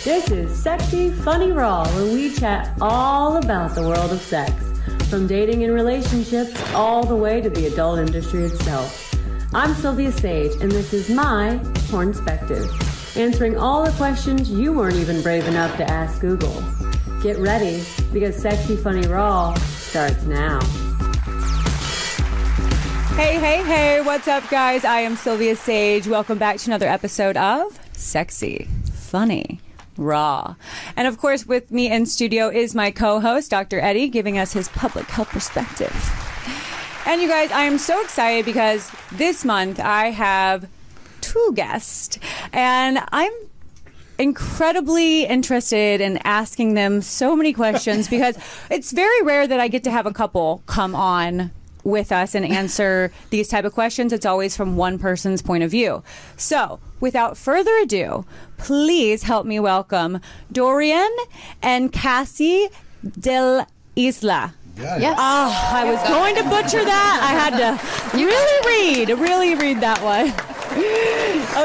This is Sexy Funny Raw, where we chat all about the world of sex, from dating and relationships all the way to the adult industry itself. I'm Silvia Saige, and this is my Pornspective, answering all the questions you weren't even brave enough to ask Google. Get ready, because Sexy Funny Raw starts now. Hey, hey, hey, what's up, guys? I am Silvia Saige. Welcome back to another episode of Sexy Funny Raw. And of course, with me in studio is my co-host, Dr. Eddie, giving us his public health perspective. And you guys, I am so excited because this month I have two guests, and I'm incredibly interested in asking them so many questions because it's very rare that I get to have a couple come on with us and answer these type of questions. It's always from one person's point of view. So, without further ado, please help me welcome Dorian and Cassie Del Isla. Yes. Oh, I was going to butcher that. I had to really read that one.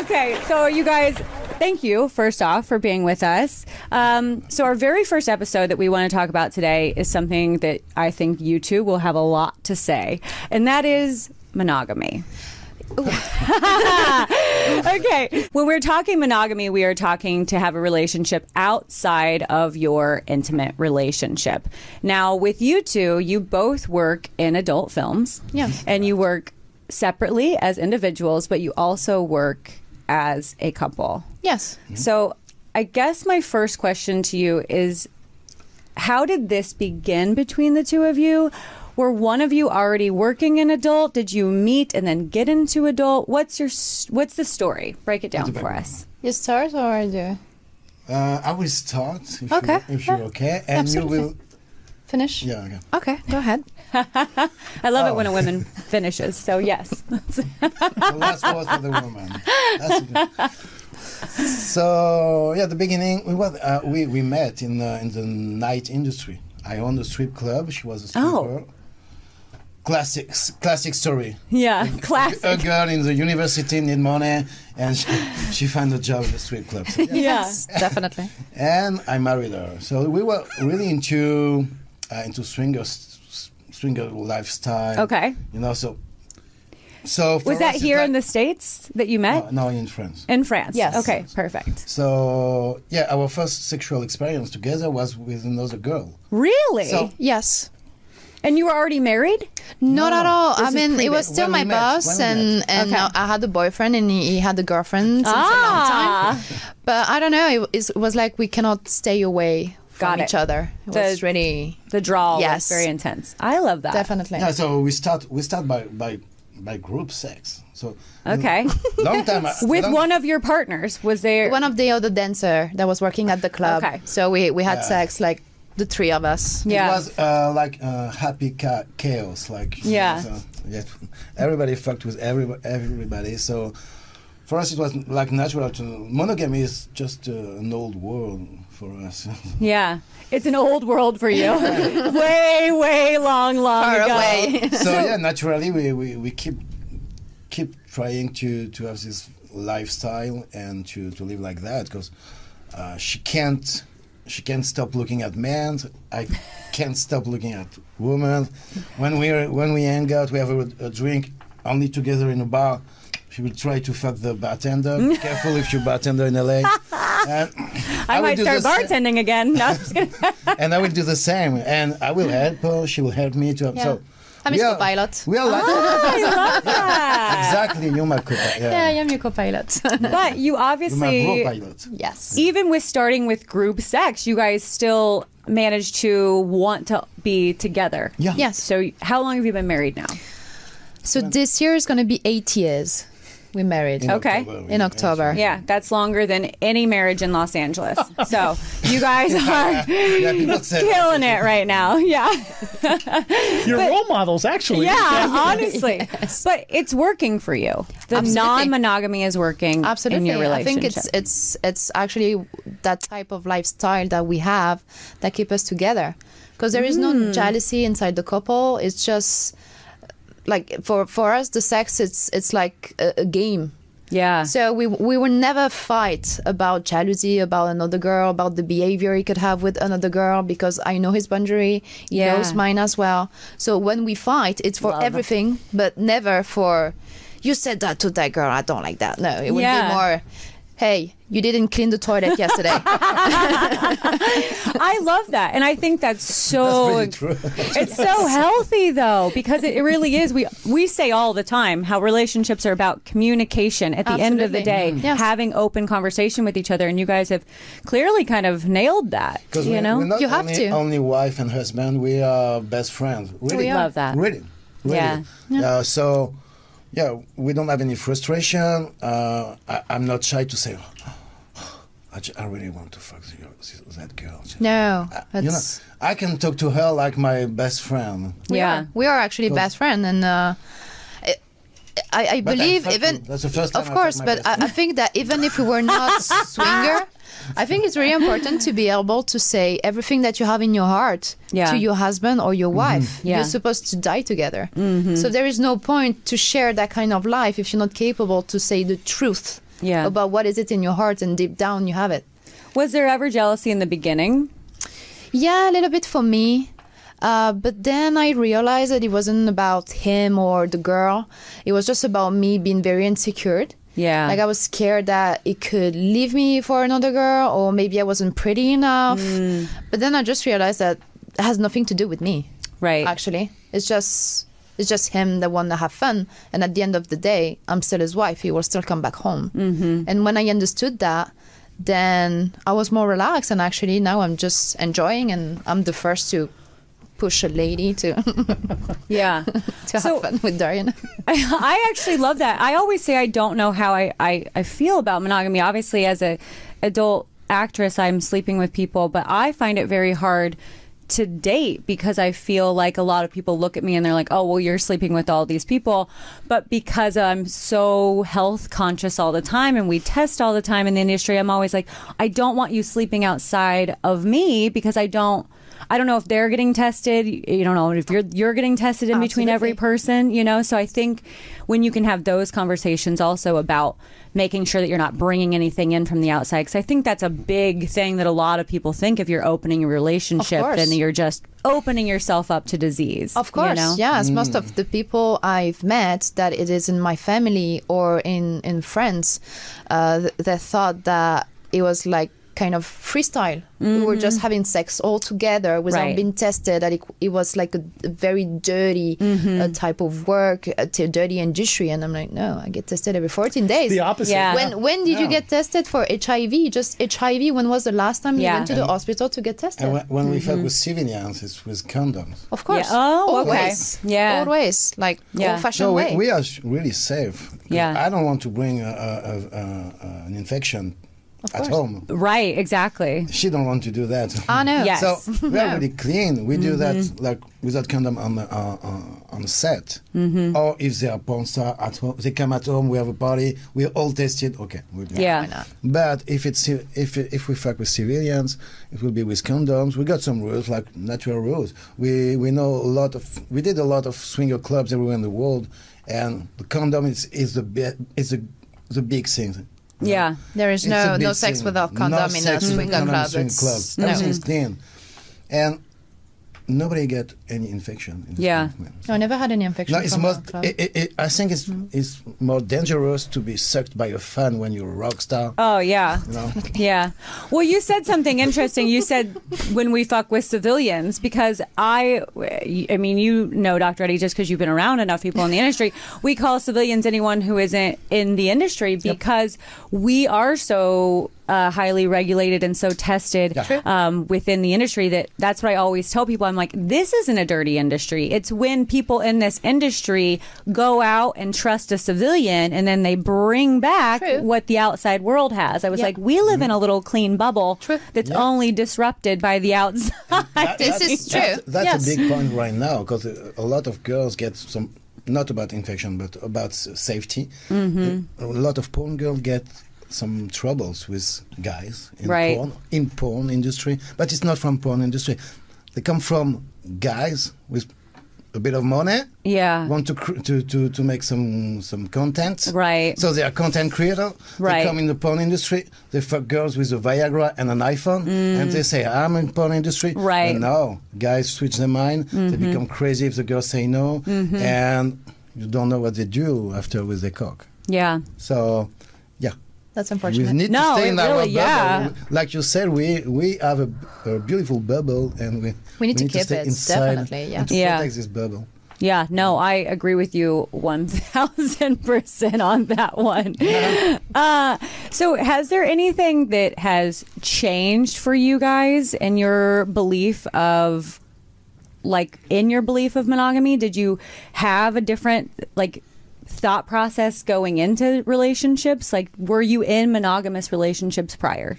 Okay, so you guys, thank you, first off, for being with us. So our very first episode that we want to talk about today is something that I think you two will have a lot to say, and that is monogamy. Okay, when we're talking monogamy, we are talking to have a relationship outside of your intimate relationship. Now, with you two, you both work in adult films. Yes. And you work separately as individuals, but you also work as a couple. Yes. So I guess my first question to you is, how did this begin between the two of you? Were one of you already working in adult? Did you meet and then get into adult? What's the story? Break it down for us. You start or I do? I will start if you're okay, and Absolutely. you will Finish? Yeah, okay. Okay, go ahead. I love it when a woman finishes, so yes. The last word for the woman. So yeah, the beginning we met in the night industry. I owned a strip club. She was a stripper. Oh. Classic story. Yeah, classic. A girl in the university need money, and she found a job at the strip club. So, yeah. Yes, definitely. And I married her. So we were really into swinger lifestyle. Okay. You know, so for was that us, here it's in the States that you met? No, in France. In France. Yes. Okay, perfect. So yeah, our first sexual experience together was with another girl. Really? So- Yes. And you were already married? Not at all. I This is mean, it was pre-met. still When my we met. boss, When we and met. Okay. I had a boyfriend, and he had a girlfriend since a long time. But I don't know. It was like we cannot stay away from Got it. each other. It was really The draw was Yes. very intense. I love that. definitely. Yeah, so we start by group sex. So Okay. long time With one of your partners, was there? One of the other dancer that was working at the club. Okay. So we had Yeah. sex, like the three of us. Yeah. It was like happy chaos. Like Yeah. So, yeah, everybody fucked with everybody. So for us, it was like natural. Monogamy is just an old world for us. Yeah. It's an old world for you. way long Far ago. away. So yeah, naturally we keep trying to have this lifestyle and to live like that because she can't stop looking at men. I can't stop looking at women. When we hang out, we have a drink only together in a bar. She will try to fuck the bartender. Be careful if you're bartender in LA. And I will might do start the bartending again. No, I'm just kidding. and I will do the same. And I will help her. She will help me too. Yeah. So I'm his co-pilot. We are like I love that. exactly. You're my co-pilot. Yeah, I am your co-pilot. But you You're my obviously, bro-pilot. Yes. even with starting with group sex, you guys still managed to want to be together. Yeah. Yes. So how long have you been married now? So this year is going to be 8 years. We married. Okay. In October. Yeah, that's longer than any marriage in Los Angeles. So you guys are Yeah, people say killing it right now. Yeah. Your role models, actually. Yeah, honestly. But it's working for you. The Absolutely. non-monogamy is working Absolutely. in your I think relationship. it's actually that type of lifestyle that we have that keep us together. Because there is no jealousy inside the couple. It's just like for us the sex it's like a game. Yeah. So we would never fight about jealousy, about another girl, about the behavior he could have with another girl, because I know his boundary, he knows mine as well. So when we fight, it's for everything, but never for, you said that to that girl, I don't like that. No, it would be more, hey, you didn't clean the toilet yesterday. I love that. And I think that's so, That's really true. it's so healthy though, because it really is. We say all the time how relationships are about communication at the end of the day, having open conversation with each other. And you guys have clearly kind of nailed that, you know? We're not You have to. only wife and husband, we are best friends. Really. We love that. Really. Yeah. So, yeah, we don't have any frustration. I'm not shy to say, I really want to fuck that girl. No, You know, I can talk to her like my best friend. we are actually best friends, and I But believe I fucked even you. That's the first time of I course, fucked my but best I think that even if we were not swinger, I think it's really important to be able to say everything that you have in your heart to your husband or your wife. You're supposed to die together. So there is no point to share that kind of life if you're not capable to say the truth about what is it in your heart, and deep down you have it. Was there ever jealousy in the beginning? Yeah, a little bit for me. But then I realized that it wasn't about him or the girl. It was just about me being very insecure. Yeah. Like I was scared that it could leave me for another girl, or maybe I wasn't pretty enough. But then I just realized that it has nothing to do with me. Right. Actually, it's just him that want to have fun. And at the end of the day, I'm still his wife. He will still come back home. And when I understood that, then I was more relaxed. And actually now I'm just enjoying, and I'm the first to push a lady to to have fun with Dorian. I actually love that. I always say I don't know how I feel about monogamy. Obviously, as a adult actress, I'm sleeping with people, but I find it very hard to date because I feel like a lot of people look at me and they're like, oh, well, you're sleeping with all these people. But because I'm so health conscious all the time and we test all the time in the industry, I'm always like, I don't want you sleeping outside of me, because I don't know if they're getting tested. You don't know if you're getting tested in between every person, you know? So I think when you can have those conversations also about making sure that you're not bringing anything in from the outside, because I think that's a big thing that a lot of people think if you're opening a relationship, then you're just opening yourself up to disease. Of course, you know? Yes. Most of the people I've met, that it is in my family or in friends, they thought that it was like kind of freestyle. We were just having sex all together without being tested, that it was like a very dirty type of work, a dirty industry. And I'm like, no, I get tested every 14 days. The opposite. Yeah. When did you get tested for HIV? Just HIV. When was the last time you went to the hospital to get tested? And when we fuck with civilians, it's with condoms. Of course. Yeah. Oh, always. okay. Yeah. Always. Like old-fashioned No, way. we are really safe. Yeah. I don't want to bring an infection at home. Right, exactly. She don't want to do that. I know. Yes. So we are really clean. We do that like without condom on set. Or if they are porn star at home, they come at home. We have a party. We all tested. Okay, we're good. Yeah. Why not? But if we fuck with civilians, it will be with condoms. We got some rules, like natural rules. We know we did a lot of swinger clubs everywhere in the world, and the condom is the big thing. Yeah. There is It's a big no sex thing. without condom in a sex swinger without club. swing It's- club. Everything is clean, and nobody get any infection. In Yeah. No, I never had any infection. No, it's from more. a club. I think it's more dangerous to be sucked by a fan when you're a rock star. Oh, yeah. You know? Yeah. Well, you said something interesting. You said when we fuck with civilians, because I mean, you know, Dr. Eddie, just because you've been around enough people in the industry, we call civilians anyone who isn't in the industry, because we are so highly regulated and so tested within the industry that's what I always tell people. I'm like, this isn't a dirty industry. It's when people in this industry go out and trust a civilian and then they bring back what the outside world has. I was like, we live in a little clean bubble that's only disrupted by the outside. This is true. That's a big point right now, because a lot of girls get some, not about infection, but about safety. A lot of porn girls get some troubles with guys in porn industry, but it's not from porn industry. They come from guys with a bit of money. Yeah. Want to make some content. Right. So they are content creator. Right. They come in the porn industry. They fuck girls with a Viagra and an iPhone, and they say, "I'm in porn industry." Right. And now guys switch their mind. They become crazy if the girls say no, and you don't know what they do after with their cock. Yeah. So, yeah. That's We unfortunate. need No, to stay in it our really, bubble. yeah. Like you said, we have a beautiful bubble, and we need to keep stay it, inside definitely, yeah. and to Yeah. protect this bubble. Yeah, no, I agree with you 1,000% on that one. So has there anything that has changed for you guys in your belief of, like, in your belief of monogamy? Did you have a different, like, thought process going into relationships? Like, were you in monogamous relationships prior?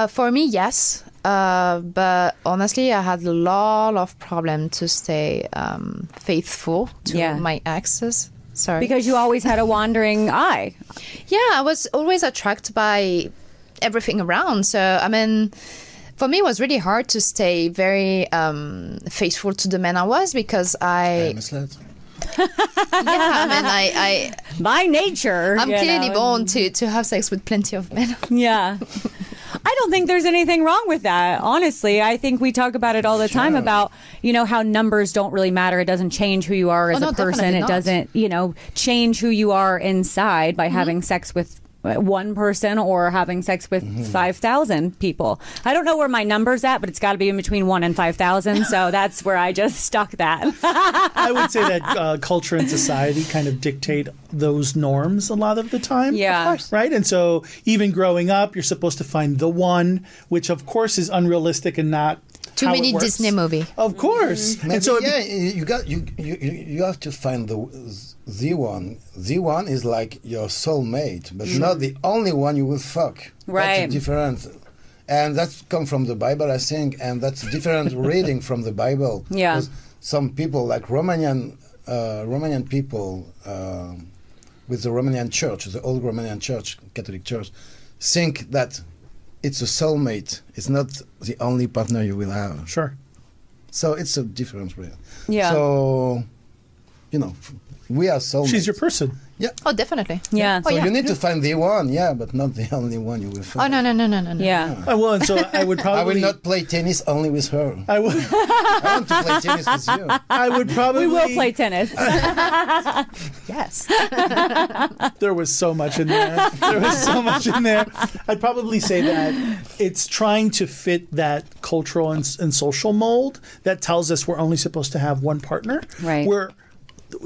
For me, yes. But honestly, I had a lot of problem to stay faithful to my exes. Sorry. Because you always had a wandering eye. Yeah, I was always attracted by everything around. So, I mean, for me, it was really hard to stay very faithful to the man I was because I'm a slut. I mean, I By nature. I'm you clearly know. born to have sex with plenty of men. Yeah. I don't think there's anything wrong with that. Honestly, I think we talk about it all the time about, you know, how numbers don't really matter. It doesn't change who you are as a person. definitely It not. doesn't, you know, change who you are inside by having sex with one person or having sex with 5,000 people. I don't know where my number's at, but it's got to be in between 1 and 5,000. So that's where I just stuck that. I would say that culture and society kind of dictate those norms a lot of the time. Yeah. Of course. Right? And so even growing up, you're supposed to find the one, which of course is unrealistic and not Too how many it works. Disney movie. Of course. Maybe, And so you have to find the one. The one is like your soulmate, but not the only one you will fuck. Right. That's different. And that's come from the Bible, I think, and that's a different reading from the Bible. Yeah. Because some people, like Romanian people with the Romanian Church, the old Romanian Church, Catholic Church, think that it's a soulmate. It's not the only partner you will have. Sure. So it's a difference, really. Yeah. So, you know, we are soulmates. She's your person. Yeah. Oh, definitely. Yeah. Oh, So yeah. you need to find the one, but not the only one you will find. Oh, no. Yeah. Well, and so I would probably. I will not play tennis only with her. I would. I want to play tennis with you. I would probably. We will play tennis. Yes. There was so much in there. I'd probably say that it's trying to fit that cultural and social mold that tells us we're only supposed to have one partner. Right. Where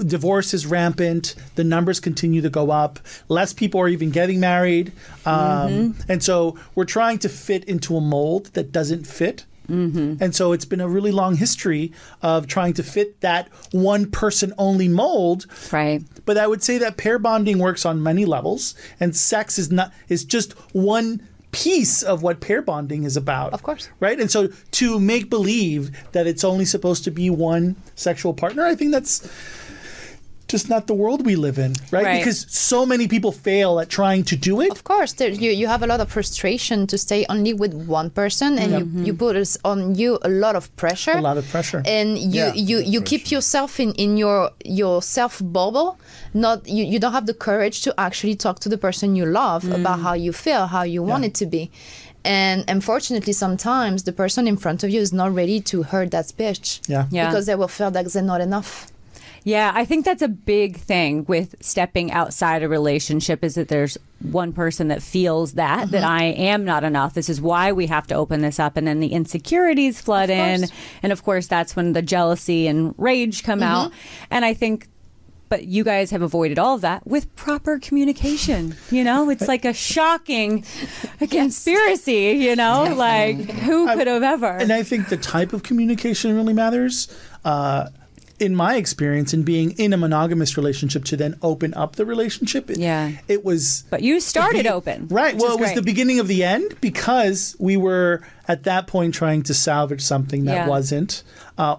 divorce is rampant, the numbers continue to go up, less people are even getting married. And so we're trying to fit into a mold that doesn't fit. And so it's been a really long history of trying to fit that one person only mold. Right. But I would say that pair bonding works on many levels, and sex is just one piece of what pair bonding is about. Of course. Right? And so to make believe that it's only supposed to be one sexual partner, I think that's just not the world we live in, right? Because so many people fail at trying to do it. Of course, you have a lot of frustration to stay only with one person, and you put on you a lot of pressure. A lot of pressure. And you keep yourself in your self bubble. You don't have the courage to actually talk to the person you love about how you feel, how you want it to be. And unfortunately, sometimes the person in front of you is not ready to hear that speech. Yeah. Because they will feel that they're not enough. Yeah, I think that's a big thing with stepping outside a relationship is that there's one person that feels that I am not enough. This is why we have to open this up. And then the insecurities flood in. And of course, that's when the jealousy and rage come out. And I think, but you guys have avoided all of that with proper communication. You know, it's like a shocking conspiracy, you know, like who could have ever? And I think the type of communication really matters. In my experience, in being in a monogamous relationship, to then open up the relationship, it was. But you started open, right? which Well, is it was great. the beginning of the end because we were at that point trying to salvage something that wasn't,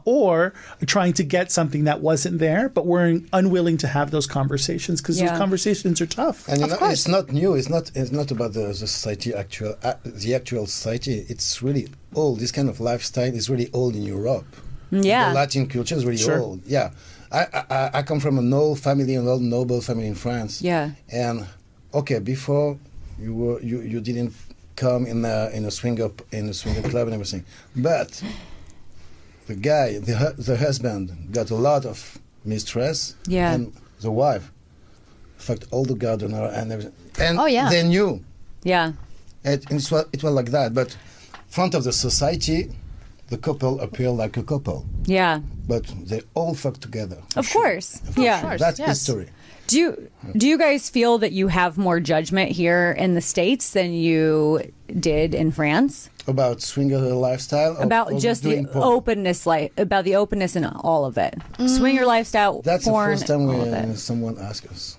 or trying to get something that wasn't there, but we're unwilling to have those conversations because those conversations are tough. And you know, it's not new. It's not about the society the actual society. It's really old. This kind of lifestyle is really old in Europe. Yeah. The Latin culture is really Sure. old. Yeah. I come from an old family, an old noble family in France. Yeah. And okay, before you didn't come in a swinger club and everything, but the guy, the husband, got a lot of mistress. Yeah. And the wife fucked all the gardener and everything. And Oh, yeah. they knew. Yeah. It was like that. But front of the society, the couple appear like a couple. Yeah. But they all fuck together. Of course. Yeah. course. That's Yes. history. Do you guys feel that you have more judgment here in the States than you did in France? About swinger lifestyle? About or just the doing porn? openness, about the openness in all of it. Swinger lifestyle, That's porn, the first time all of it. someone asks us.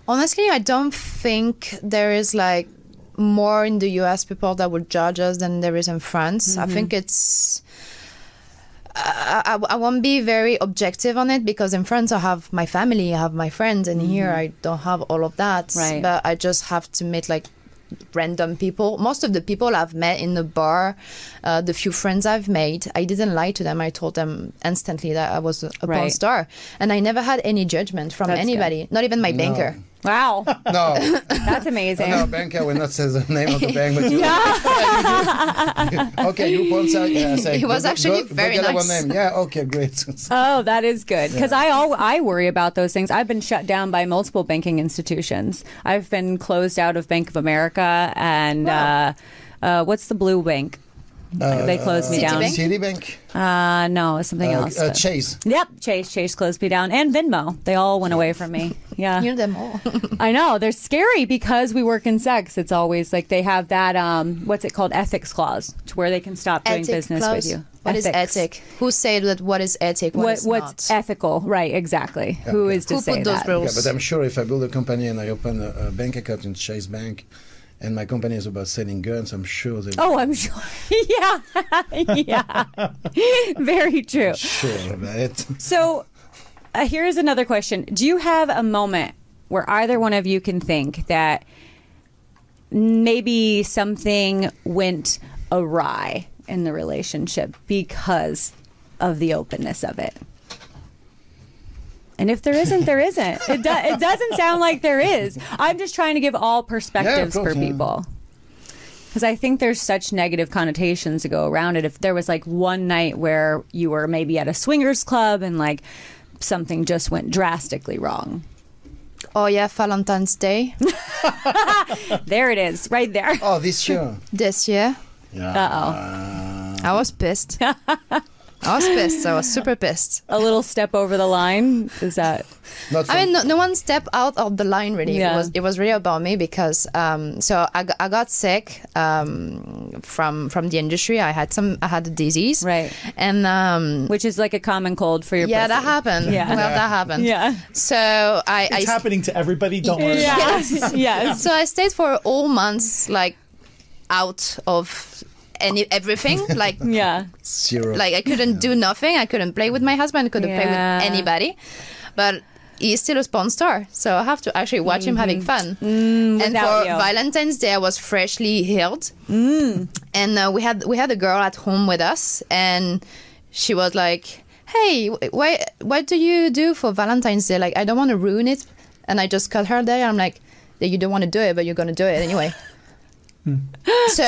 Honestly, I don't think there is like more in the US people that would judge us than there is in France. I think it's. I won't be very objective on it because in France I have my family, I have my friends, and here I don't have all of that. Right. But I just have to meet like random people. Most of the people I've met in the bar, the few friends I've made, I didn't lie to them. I told them instantly that I was a porn Right. star, and I never had any judgment from That's anybody, not even my banker. Wow. No, That's amazing. no, bank, I will not say the name of the bank, but you, okay, you porn star, yeah, say, It was actually very get our nice. name. Yeah, okay, great. Oh, that is good. Because I worry about those things. I've been shut down by multiple banking institutions. I've been closed out of Bank of America and what's the blue bank? They closed me down. Citibank? Citibank? No, it's something else. but- Chase. Yep, Chase closed me down, and Venmo. They all went away from me. Yeah, Hear them all. I know they're scary because we work in sex. It's always like they have that what's it called, ethics clause, to where they can stop doing Ethic business clause? with you. What is Ethics. ethic? Who said that? What is ethic? What's What's not? ethical? Right, exactly. Who is to Who say put those that? rules? Yeah, but I'm sure if I build a company and I open a bank account in Chase Bank, and my company is about selling guns, I'm sure they. Oh, I'm sure. Yeah, yeah. Very true. Sure about it. So, here's another question: do you have a moment where either one of you can think that maybe something went awry in the relationship because of the openness of it? And if there isn't, there isn't. It doesn't sound like there is. I'm just trying to give all perspectives course, for yeah. people. Because I think there's such negative connotations to go around it. If there was like one night where you were maybe at a swingers club and like something just went drastically wrong. Oh yeah, Valentine's Day There it is, right there. Oh, this year. this year. Yeah. I was pissed. I was super pissed. A little step over the line. Is that? Not I mean, no one stepped out of the line really. Yeah. It was really about me because so I got sick from the industry. I had a disease, Right. And Which is like a common cold for your yeah, pussy. that happened. Yeah. Well, that happened. Yeah. So It's happening to everybody. Don't worry. Yes. Yes. So I stayed for all months, like out of everything, like Yeah. zero. like I couldn't do nothing. I couldn't play with my husband. I couldn't play Yeah. with anybody. But he's still a porn star, so I have to actually watch him having fun. And without for you. Valentine's Day, I was freshly healed, and we had a girl at home with us, and she was like, "Hey, what do you do for Valentine's Day? Like, I don't want to ruin it." And I just cut her there. I'm like, "Yeah, you don't want to do it, but you're gonna do it anyway." So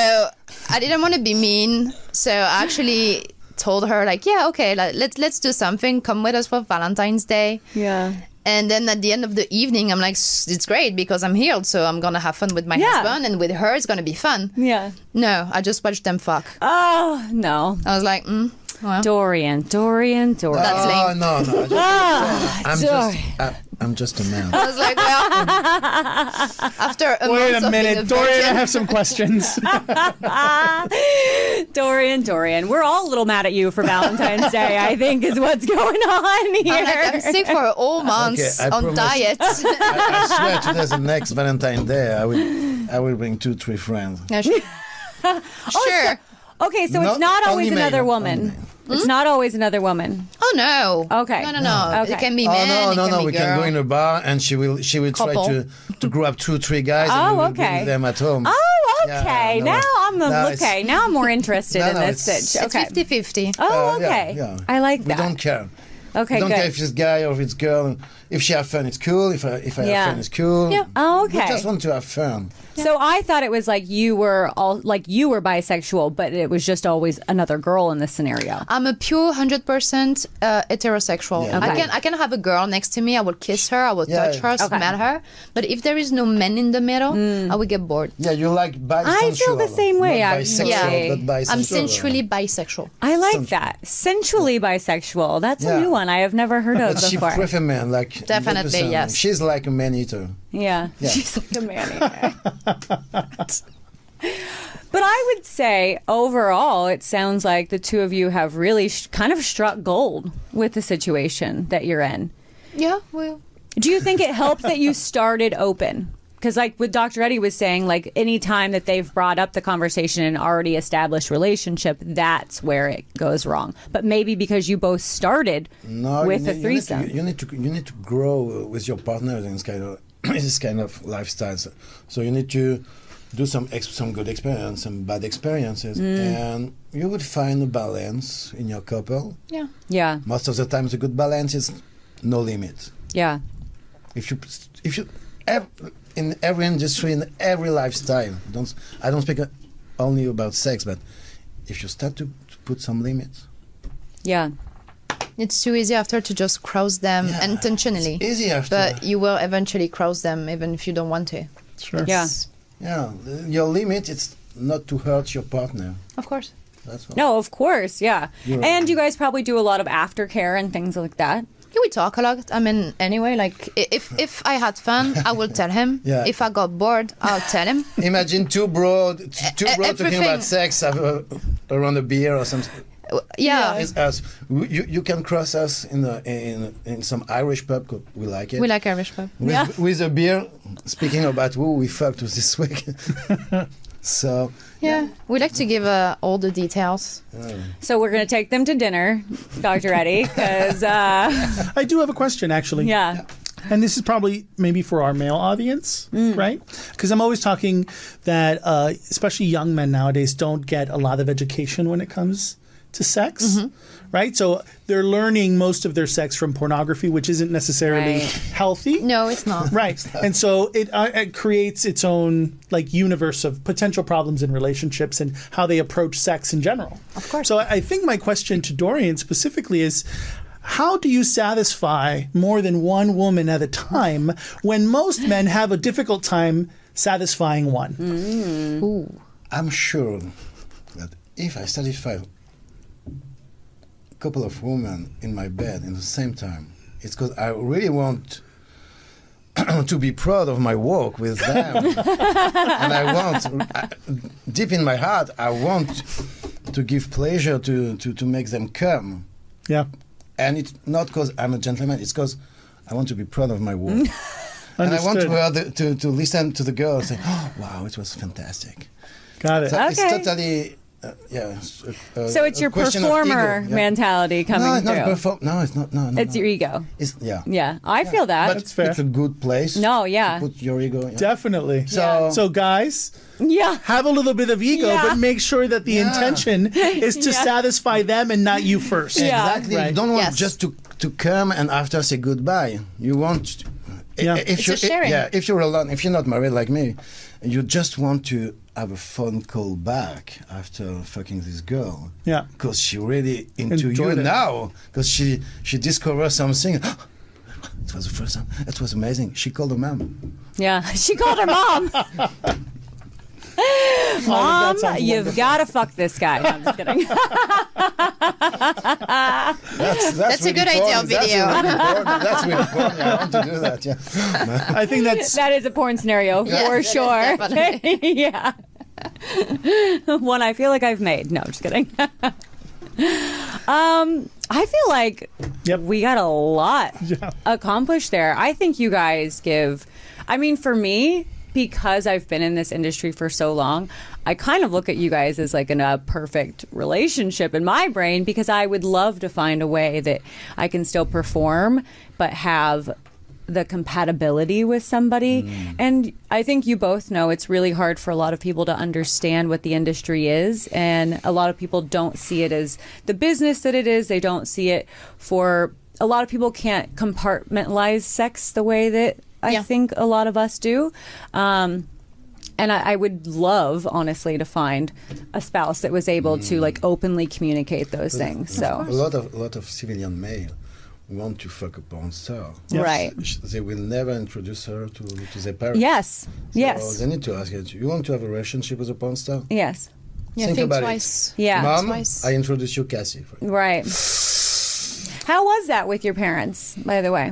I didn't want to be mean, so I actually told her like, yeah, okay, like, let's do something. Come with us for Valentine's Day. Yeah. And then at the end of the evening, I'm like, it's great because I'm healed, so I'm gonna have fun with my Yeah. husband, and with her, it's gonna be fun. Yeah. No, I just watched them fuck. Oh no. I was like, well, Dorian. That's oh, lame. no. I'm just a man. I was like, well, after a Wait month a of being minute, a Dorian. I virgin, have some questions. Dorian. We're all a little mad at you for Valentine's Day, I think, is what's going on here. I'm like, I'm sick for all months Okay, I on promise. diet. I swear to the next Valentine's Day, I will bring 2-3 friends. No, sure. Okay, so it's Not not always only another men, woman. only men. It's not always another woman. Oh no. Okay. No. Okay. It can be Oh men. no, it can be we girl. can go in a bar and she will try Couple. to grab 2-3 guys and Oh, we will okay. bring them at home. Oh, Okay, Yeah, now I'm no, it's- okay. Now I'm more interested No, in no, this. it's- Sitch. It's Okay. 50-50. Oh, Yeah, okay. yeah. I like We that. don't care. Okay, We don't good. care if it's guy or if it's girl. If she have fun, it's cool. If I Yeah. have fun, it's cool. Yeah. Oh, We okay. just want to have fun. So I thought it was like you were bisexual, but it was just always another girl in this scenario. I'm a pure 100% heterosexual. Yeah. Okay. I can have a girl next to me. I will kiss her. I will Yeah. touch her, Okay. smell her. But if there is no man in the middle, I will get bored. Yeah, you like bisexual. I feel the same way, Not actually. bisexual, Yeah. but bisexual. I'm sensually bisexual. I like Sensual. that. Sensually bisexual. That's a Yeah. new one I have never heard of But she before. prefer men, like Definitely, 100%. yes. She's like a man eater. Yeah. Yeah. She's like a man. But I would say overall, it sounds like the two of you have really kind of struck gold with the situation that you're in. Yeah, well, Do you think it helped that you started open? Because like what Dr. Eddie was saying, like any time that they've brought up the conversation in an already established relationship, that's where it goes wrong. But maybe because you both started No, with you a need- threesome. You need to grow with your partner in this kind of lifestyle. So you need to do some good experience, some bad experiences, and you would find a balance in your couple. yeah. Yeah. Most of the time, the good balance is no limit. Yeah. If you in every industry, in every lifestyle, I don't speak only about sex, but if you start to put some limits, Yeah. It's too easy after to just cross them Yeah, intentionally. it's easy after. But you will eventually cross them even if you don't want to. Sure. Yeah. Yeah, your limit is not to hurt your partner. Of course. That's all. No, of course. Yeah. You're And right. you guys probably do a lot of aftercare and things like that. Yeah, we talk a lot. I mean, anyway, like if I had fun, I will tell him. Yeah. If I got bored, I'll tell him. Imagine two bro talking everything. about sex around a beer or something. Yeah, It's us. You can cross us in some Irish pub. 'Cause we like it. we like Irish pub. With a beer. Speaking about who we fucked with this week. So Yeah, we like to give all the details. So we're going to take them to dinner, Dr. Eddie, because, I do have a question, actually. yeah. And this is probably maybe for our male audience, right? Because I'm always talking that especially young men nowadays don't get a lot of education when it comes to sex, right? So they're learning most of their sex from pornography, which isn't necessarily Right. healthy. No, it's not. Right. And so it creates its own like universe of potential problems in relationships and how they approach sex in general. Of course. So I think my question to Dorian specifically is, how do you satisfy more than one woman at a time when most men have a difficult time satisfying one? Ooh. I'm sure that if I satisfy a couple of women in my bed in the same time, it's because I really want to be proud of my work with them. And I want, deep in my heart, I want to give pleasure to make them come. Yeah. And it's not because I'm a gentleman, it's because I want to be proud of my work. And I want Understood. to listen to the girl say, oh, wow, it was fantastic. Got it. So Okay. it's totally, So it's your question of performer ego, yeah. mentality coming No, it's not through. No, it's not. No, It's no. your ego. It's Yeah, I feel that. But That's fair. it's a good place. No, yeah. To put your ego. Yeah. Definitely. So- So guys, Yeah. have a little bit of ego, Yeah. but make sure that the Yeah. intention is to Yeah. satisfy them and not you first. Yeah. Exactly. Right. You don't want Yes. just to come and after say goodbye. You want. Yeah. If It's you a sharing. if you're alone, if you're not married like me, you just want to have a phone call back after fucking this girl. Yeah. Because she really into you Enjoyed it. now. Because she discovered something. It was the first time. It was amazing. She called her mom. Yeah. She called her mom. Mom, that sounds you've wonderful. got to fuck this guy. No, I'm just kidding. That's a really good idea porn. video. That's really porn. Yeah, I want to do that. Yeah. I think that's That is a porn scenario Yes, for it is, sure. definitely. Yeah. One I feel like I've made. No, just kidding. I feel like Yep. we got a lot Yeah. accomplished there. I think you guys give, I mean, for me, because I've been in this industry for so long, I kind of look at you guys as like a perfect relationship in my brain, because I would love to find a way that I can still perform but have the compatibility with somebody. And I think you both know it's really hard for a lot of people to understand what the industry is. And a lot of people don't see it as the business that it is. They don't see it for, a lot of people can't compartmentalize sex the way that I think a lot of us do. And I would love, honestly, to find a spouse that was able to like openly communicate those things. So a lot of civilian male want to fuck a porn star. Yes. Right. They will never introduce her to their parents. Yes. So Yes. they need to ask her, you want to have a relationship with a porn star? Yes. Yeah, Think think about twice. it. Yeah. Mom, Twice. I introduce you Cassie. Right. How was that with your parents, by the way?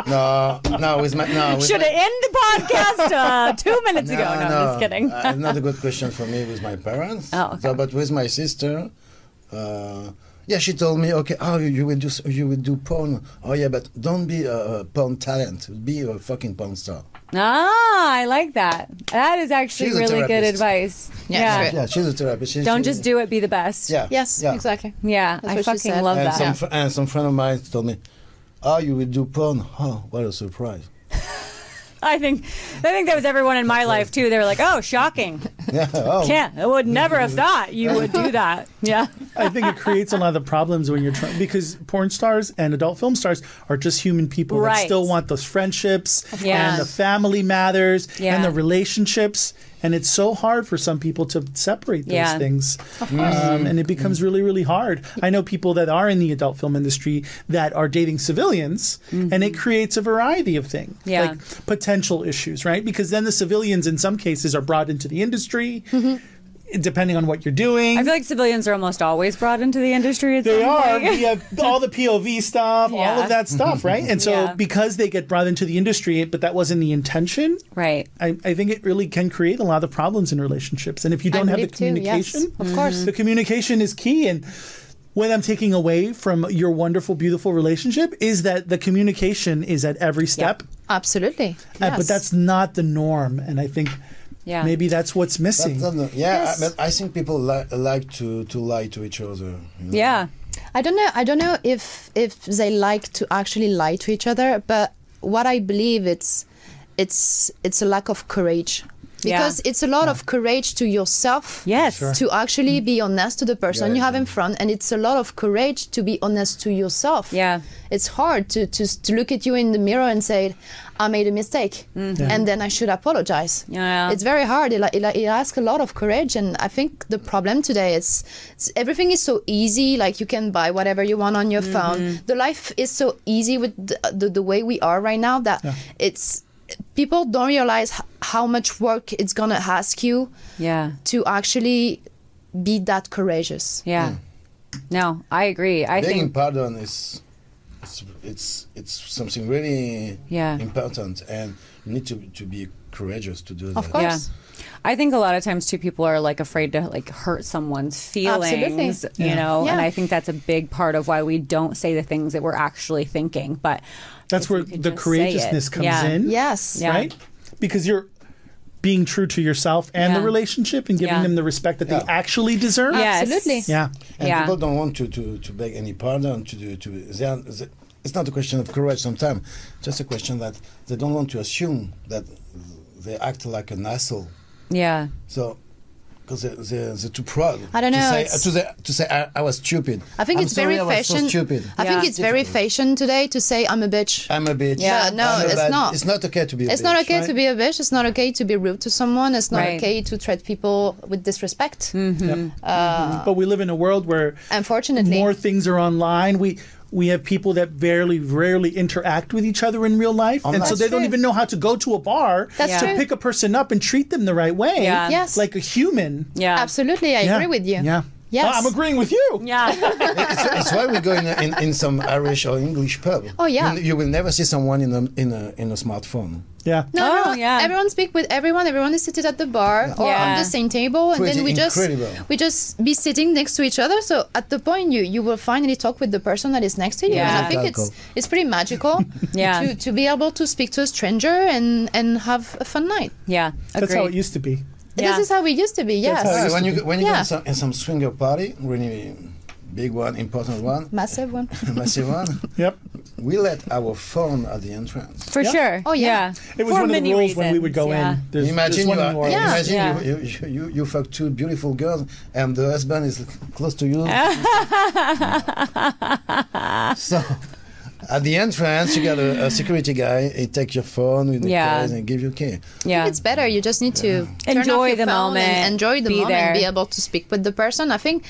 No, with my Should have ended the podcast 2 minutes ago. No, I'm just kidding. Not a good question for me with my parents. Oh, okay. So, but with my sister, yeah, she told me, okay, you will do porn. Oh yeah, but don't be a porn talent. Be a fucking porn star. Ah, I like that. That is actually She's a really good therapist. advice. Yeah, it's Yeah, she's a therapist. Don't just do it, be the best. Yeah. Yes, yeah. exactly. Yeah, That's I what she fucking said. love And that. and some friend of mine told me, "Oh, you will do porn? Oh, what a surprise!" I think that was everyone in my life too. They were like, "Oh, shocking! Yeah. Oh. I would never have thought you would do that." Yeah. I think it creates a lot of problems when you're trying, because porn stars and adult film stars are just human people that Right. still want those friendships Yeah. and the family matters Yeah. and the relationships. And it's so hard for some people to separate those Yeah. things. And it becomes really, really hard. I know people that are in the adult film industry that are dating civilians, and it creates a variety of things, Yeah. like potential issues, right? Because then the civilians, in some cases, are brought into the industry, depending on what you're doing. I feel like civilians are almost always brought into the industry. At They some are. point. We have all the POV stuff, all Yeah. of that stuff, right? And so Yeah. because they get brought into the industry, but that wasn't the intention, Right. I think it really can create a lot of problems in relationships. And if you don't have the believe too, yes, communication, of course. the communication is key. And what I'm taking away from your wonderful, beautiful relationship is that the communication is at every step. Absolutely. But Yes. that's not the norm. And I think Yeah. maybe that's what's missing. Yeah, but I think people like to lie to each other. You know? Yeah. I don't know if they like to actually lie to each other, but what I believe it's a lack of courage. Because it's a lot of courage to yourself Yes. Sure. to actually be honest to the person Yeah, you have yeah. in front, and it's a lot of courage to be honest to yourself. Yeah. It's hard to look at you in the mirror and say, I made a mistake, and then I should apologize. Yeah. It's very hard. It asks a lot of courage, and I think the problem today is everything is so easy. Like you can buy whatever you want on your phone. The life is so easy with the way we are right now that it's people don't realize how much work it's gonna ask you Yeah. to actually be that courageous. Yeah. No, I agree. I Begging think pardon is it's something really important, and you need to be courageous to do that. Of course. yeah. I think a lot of times too people are like afraid to like hurt someone's feelings, Absolutely. you know, Yeah. and I think that's a big part of why we don't say the things that we're actually thinking. But That's if where you could the just say courageousness it. comes Yeah. in. Yes. Yeah. Right? Because you're being true to yourself and the Yeah. relationship and giving Yeah. them the respect that they Yeah. actually deserve. Yes. Absolutely. Yeah. And Yeah. people don't want to beg any pardon. It's not a question of courage sometimes. Just a question that they don't want to assume that they act like an asshole. Yeah. So, because they're too proud. I don't know, To say I was stupid. I think I'm it's sorry, very I was so fashion. stupid. I think Yeah. it's very fashion today to say I'm a bitch. I'm a bitch. Yeah, no, I'm a it's bad- not. It's not okay to be a bitch. It's not okay right? to be a bitch. It's not okay to be rude to someone. It's not Right. okay to treat people with disrespect. But we live in a world where Unfortunately. more things are online. We have people that rarely interact with each other in real life. And so That's they don't true. even know how to go to a bar That's to true. pick a person up and treat them the right way. Yeah. Yes. Like a human. Yeah. Absolutely, I Yeah. agree with you. Yeah. Yes. I'm agreeing with you. Yeah. It's why we go in some Irish or English pub. Oh, yeah. You will never see someone in a smartphone. Yeah. No, Oh, yeah. Everyone speak with everyone. Everyone is seated at the bar or Yeah. on the same table, and Pretty then incredible. we just be sitting next to each other. So at the point you will finally talk with the person that is next to you, Yeah. and I think Alcohol. it's pretty magical. Yeah. to be able to speak to a stranger and have a fun night. Yeah. That's how it Agreed. used to be. Yeah. This is how we used to be. Yes. how it used when to you be. when you Yeah. go in some swinger party, really big one, important one, Massive one. massive one. Yep. We let our phone at the entrance. For sure. Oh, yeah. It was For one of the many rules when we would go reasons, in. There's Imagine, one you, in are, New Orleans. imagine you fuck two beautiful girls and the husband is close to you. So at the entrance, you got a security guy. He takes your phone with the keys and give you a key. Yeah. It's better. You just need to turn Enjoy off your the phone moment, and enjoy the be moment, there. be able to speak with the person. I think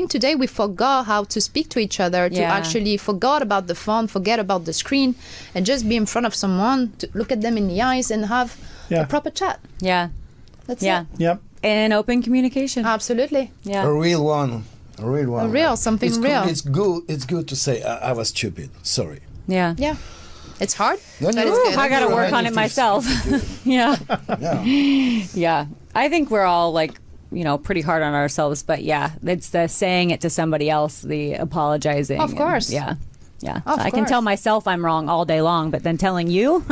today we forgot how to speak to each other, to actually forgot about the phone, forget about the screen, and just be in front of someone, to look at them in the eyes and have a proper chat. Yeah. That's it. Yep. And open communication. Absolutely. Yeah. A real one. A real one. Something it's real. It's good to say I was stupid. Sorry. Yeah. Yeah. It's hard, No, but no, it's good. I got to work on it myself. Yeah. Yeah. Yeah. I think we're all like, pretty hard on ourselves, but it's the saying it to somebody else, the apologizing. Of course. Yeah. Of I can tell course. myself I'm wrong all day long, but then telling you,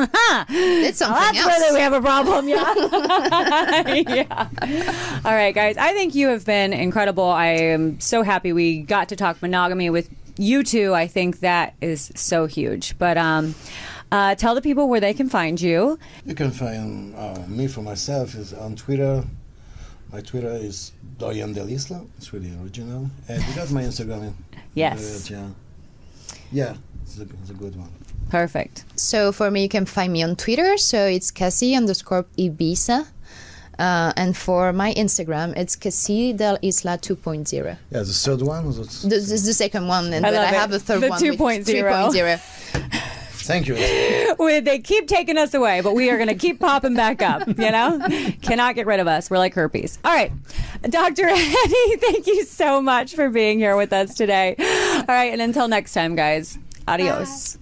It's something that's else. where we have a problem. Yeah. Yeah. All right, guys. I think you have been incredible. I am so happy we got to talk monogamy with you two. I think that is so huge. But tell the people where they can find you. You can find me for myself is on Twitter. My Twitter is DORIAN DEL ISLA. It's really original. And you got my Instagram. Yes. Yeah, it's a good one. Perfect. So for me, you can find me on Twitter. So it's Cassie_Ibiza. And for my Instagram, it's CASSIE DEL ISLA 2.0. Yeah, the third one. This is the second one, but I love have it. a third The one 2.0. with 3.0. Thank you. They keep taking us away, but we are going to keep popping back up, Cannot get rid of us. We're like herpes. All right. Dr. Eddie, thank you so much for being here with us today. All right. And until next time, guys, adios. Bye.